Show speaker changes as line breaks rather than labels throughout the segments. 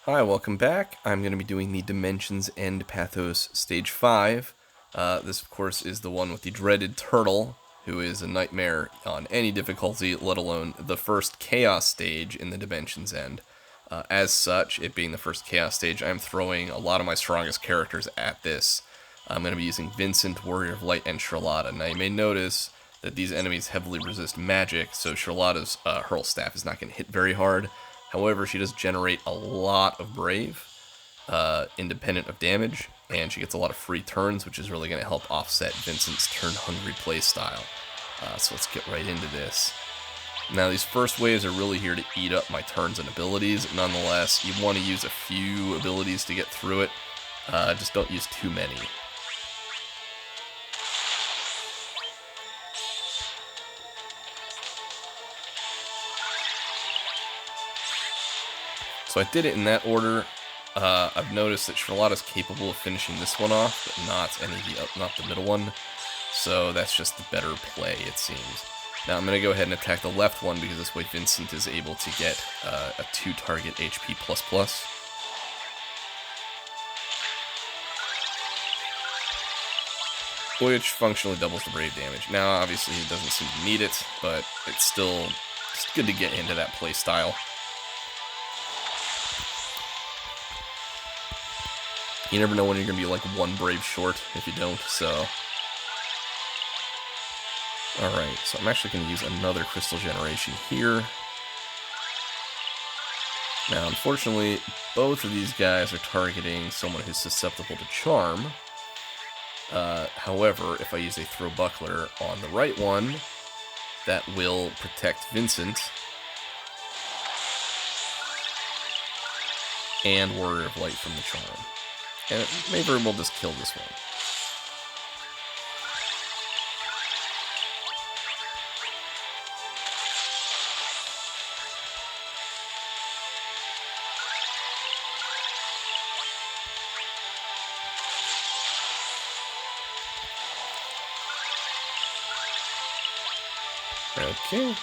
Hi, welcome back. I'm going to be doing the Dimensions End Pathos Stage 5. This, of course, is the one with the dreaded turtle, who is a nightmare on any difficulty, let alone the first Chaos stage in the Dimensions End. As such, it being the first Chaos stage, I'm throwing a lot of my strongest characters at this. I'm going to be using Vincent, Warrior of Light, and Sherlotta. Now, you may notice that these enemies heavily resist magic, so Sherlotta's hurl staff is not going to hit very hard. However, she does generate a lot of Brave, independent of damage, and she gets a lot of free turns, which is really going to help offset Vincent's turn-hungry playstyle. So let's get right into this. Now, these first waves are really here to eat up my turns and abilities. Nonetheless, you want to use a few abilities to get through it. Just don't use too many. So I did it in that order. I've noticed that Sherlotta's capable of finishing this one off, but not the middle one. So that's just the better play, it seems. Now I'm going to go ahead and attack the left one, because this way Vincent is able to get a 2-target HP++. Which functionally doubles the Brave damage. Now, obviously, he doesn't seem to need it, but it's still just good to get into that play style. You never know when you're going to be like one Brave short if you don't, so... Alright, so I'm actually going to use another Crystal Generation here. Now, unfortunately, both of these guys are targeting someone who's susceptible to Charm. However, if I use a Throw Buckler on the right one, that will protect Vincent. And Warrior of Light from the Charm. And it may very well just kill this one. Okay.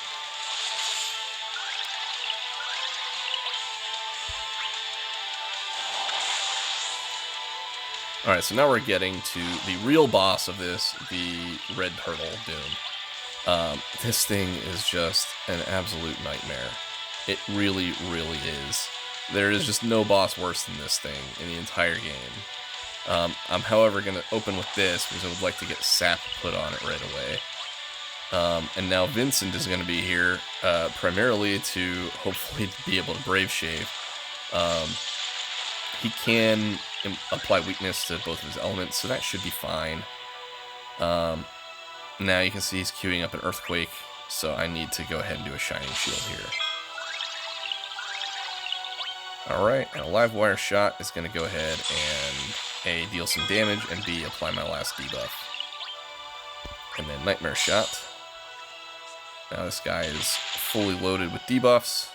Alright, so now we're getting to the real boss of this, the Red Turtle Doom. This thing is just an absolute nightmare. It really, really is. There is just no boss worse than this thing in the entire game. I'm, however, going to open with this, because I would like to get sap put on it right away. And now Vincent is going to be here, primarily to hopefully be able to Brave Shave. He can apply weakness to both of his elements, so that should be fine. Now you can see he's queuing up an Earthquake, so I need to go ahead and do a Shining Shield here. Alright, and a Live Wire Shot is going to go ahead and A, deal some damage, and B, apply my last debuff. And then Nightmare Shot. Now this guy is fully loaded with debuffs.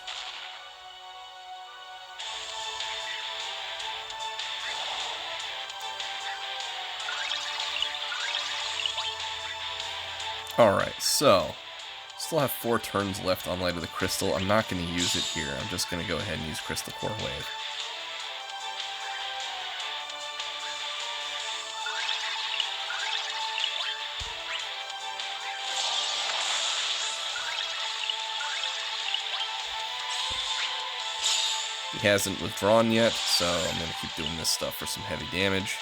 Alright, so, still have 4 turns left on Light of the Crystal. I'm not going to use it here. I'm just going to go ahead and use Crystal Core Wave. He hasn't withdrawn yet, so I'm going to keep doing this stuff for some heavy damage.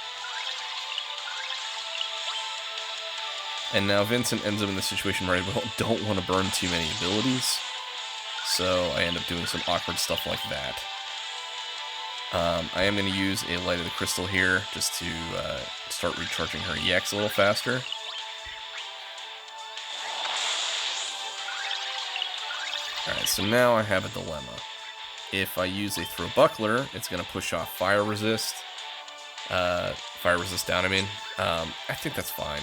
And now Vincent ends up in the situation where I don't want to burn too many abilities, so I end up doing some awkward stuff like that. I am going to use a Light of the Crystal here, just to start recharging her EX a little faster. Alright, so now I have a dilemma. If I use a Throw Buckler, it's going to push off Fire Resist. Fire Resist down, I mean. I think that's fine.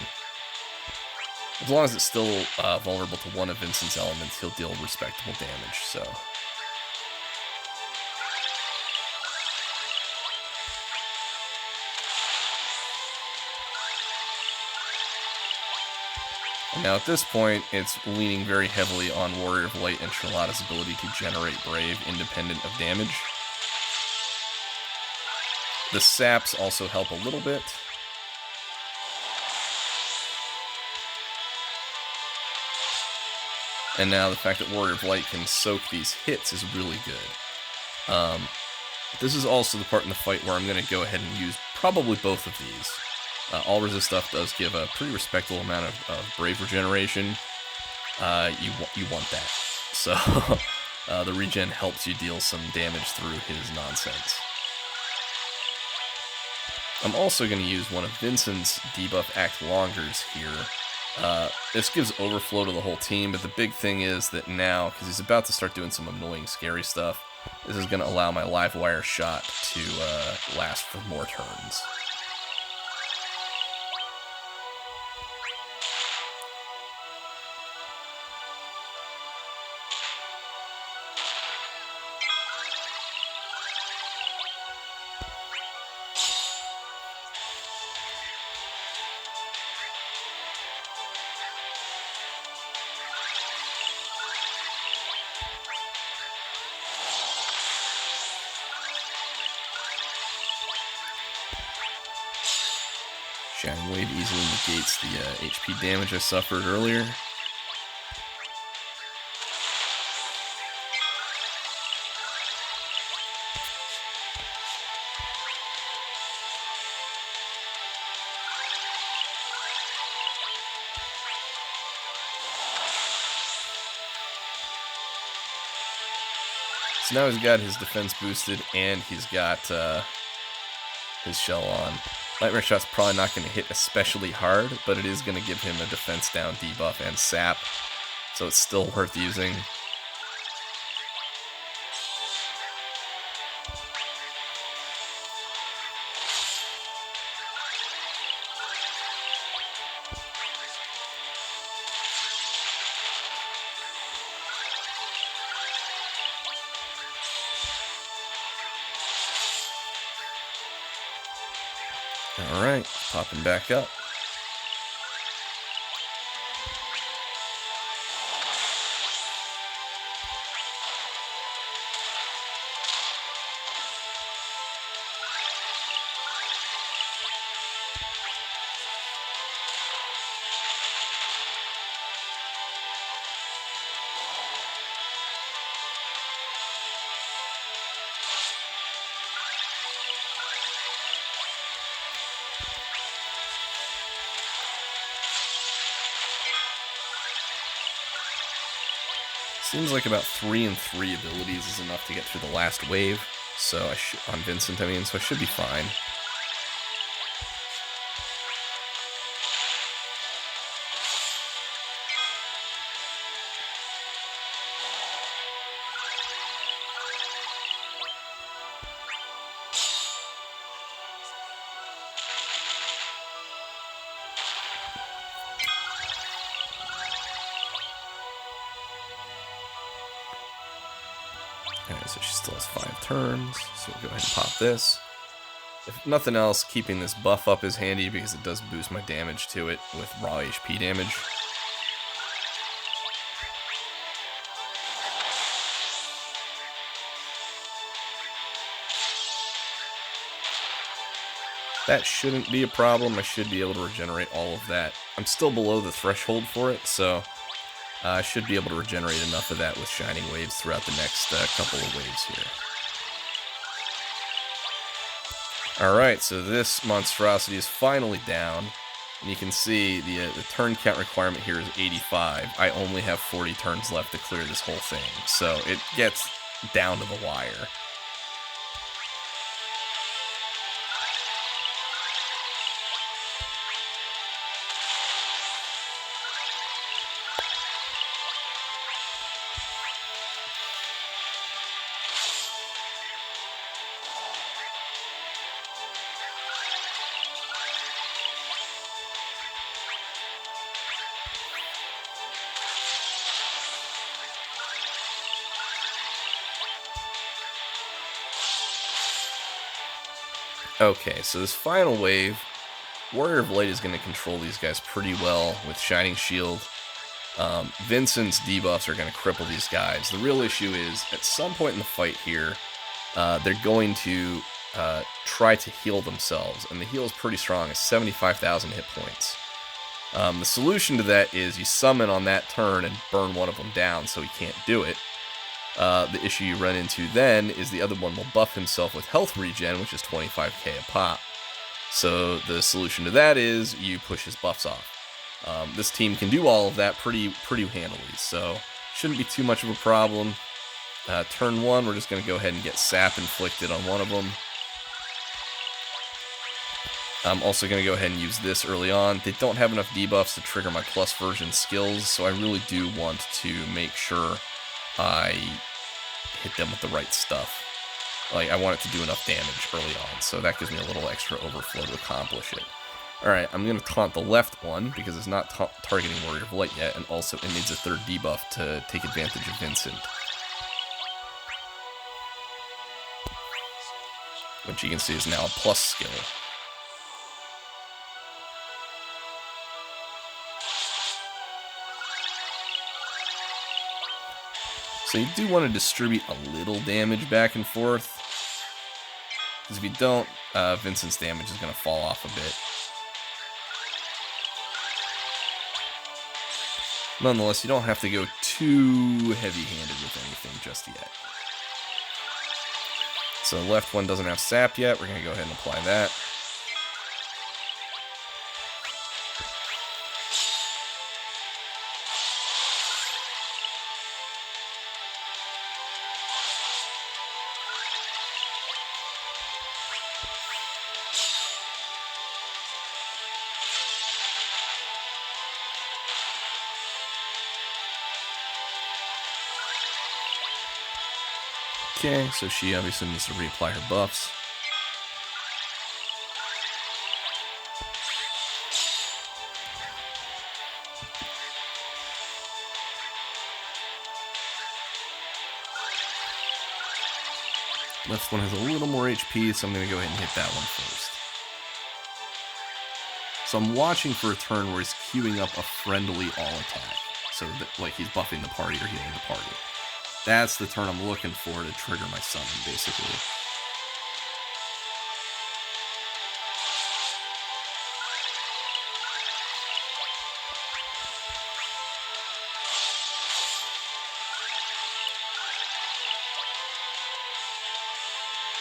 As long as it's still vulnerable to one of Vincent's elements, he'll deal respectable damage, so... And now at this point, it's leaning very heavily on Warrior of Light and Sherlotta's ability to generate Brave independent of damage. The saps also help a little bit. And now the fact that Warrior of Light can soak these hits is really good. This is also the part in the fight where I'm going to go ahead and use probably both of these. All resist stuff does give a pretty respectable amount of brave regeneration. You want that. So the regen helps you deal some damage through his nonsense. I'm also going to use one of Vincent's debuff Act Longers here. This gives overflow to the whole team, but the big thing is that now, because he's about to start doing some annoying, scary stuff, this is going to allow my live wire shot to last for more turns. Shining Wave easily negates the HP damage I suffered earlier. So now he's got his defense boosted and he's got his shell on. Nightmare Shot's probably not going to hit especially hard, but it is going to give him a defense down debuff and sap, so it's still worth using. Alright, popping back up. Seems like about 3 and 3 abilities is enough to get through the last wave, so on Vincent, I mean, so I should be fine. Alright, so she still has 5 turns, so we'll go ahead and pop this. If nothing else, keeping this buff up is handy because it does boost my damage to it with raw HP damage. That shouldn't be a problem. I should be able to regenerate all of that. I'm still below the threshold for it, so I should be able to regenerate enough of that with Shining Waves throughout the next couple of waves here. Alright, so this monstrosity is finally down, and you can see the turn count requirement here is 85. I only have 40 turns left to clear this whole thing, so it gets down to the wire. Okay, so this final wave, Warrior of Light is going to control these guys pretty well with Shining Shield. Vincent's debuffs are going to cripple these guys. The real issue is, at some point in the fight here, they're going to try to heal themselves, and the heal is pretty strong. It's 75,000 hit points. The solution to that is you summon on that turn and burn one of them down so he can't do it. The issue you run into then is the other one will buff himself with health regen, which is 25k a pop. So the solution to that is you push his buffs off. This team can do all of that pretty handily, so shouldn't be too much of a problem. Turn 1, we're just going to go ahead and get sap inflicted on one of them. I'm also going to go ahead and use this early on. They don't have enough debuffs to trigger my plus version skills, so I really do want to make sure I hit them with the right stuff. Like, I want it to do enough damage early on, so that gives me a little extra overflow to accomplish it. Alright, I'm going to taunt the left one, because it's not targeting Warrior of Light yet, and also it needs a third debuff to take advantage of Vincent. Which you can see is now a plus skill. So you do want to distribute a little damage back and forth, because if you don't, Vincent's damage is going to fall off a bit. Nonetheless, you don't have to go too heavy-handed with anything just yet. So the left one doesn't have sap yet, we're going to go ahead and apply that. Okay, so she obviously needs to reapply her buffs. Left one has a little more HP, so I'm going to go ahead and hit that one first. So I'm watching for a turn where he's queuing up a friendly all attack. So that, like, he's buffing the party or healing the party. That's the turn I'm looking for to trigger my summon, basically.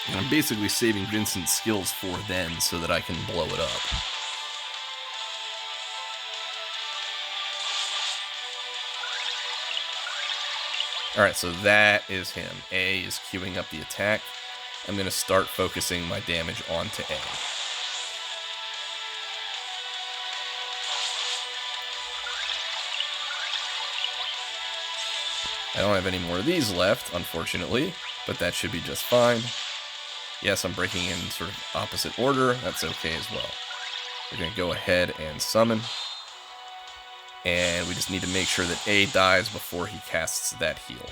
And I'm basically saving Vincent's skills for then so that I can blow it up. Alright, so that is him. A is queuing up the attack. I'm going to start focusing my damage onto A. I don't have any more of these left, unfortunately, but that should be just fine. Yes, I'm breaking in sort of opposite order. That's okay as well. We're going to go ahead and summon. And we just need to make sure that A dies before he casts that heal.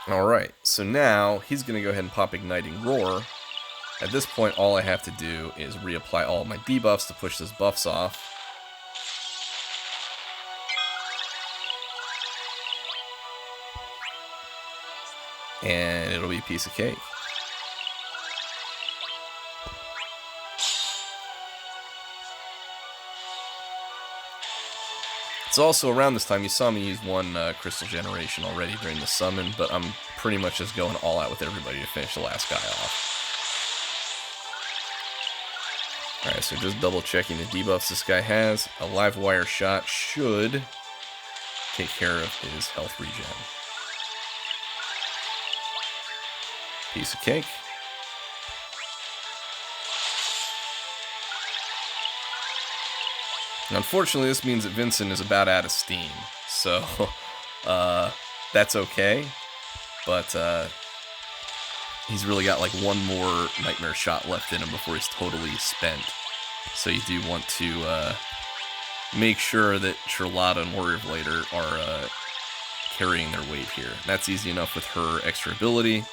Alright, so now he's going to go ahead and pop Igniting Roar. At this point, all I have to do is reapply all of my debuffs to push his buffs off. And it'll be a piece of cake. It's also around this time, you saw me use one Crystal Generation already during the summon, but I'm pretty much just going all out with everybody to finish the last guy off. Alright, so just double checking the debuffs this guy has. A live wire shot should take care of his health regen. Piece of cake. Unfortunately, this means that Vincent is about out of steam, so that's okay, but he's really got like one more Nightmare shot left in him before he's totally spent. So you do want to make sure that Sherlotta and Warrior Blader are carrying their weight here. That's easy enough with her extra ability.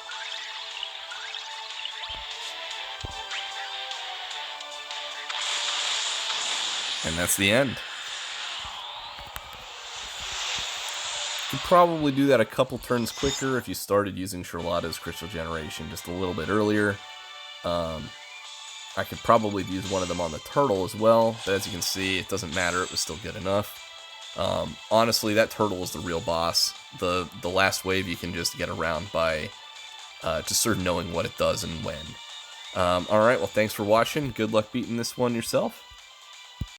And that's the end. You could probably do that a couple turns quicker if you started using Sherlotta's Crystal Generation just a little bit earlier. I could probably use one of them on the turtle as well, but as you can see, it doesn't matter, it was still good enough. Honestly, that turtle is the real boss. The last wave you can just get around by just sort of knowing what it does and when. Alright, well thanks for watching, good luck beating this one yourself.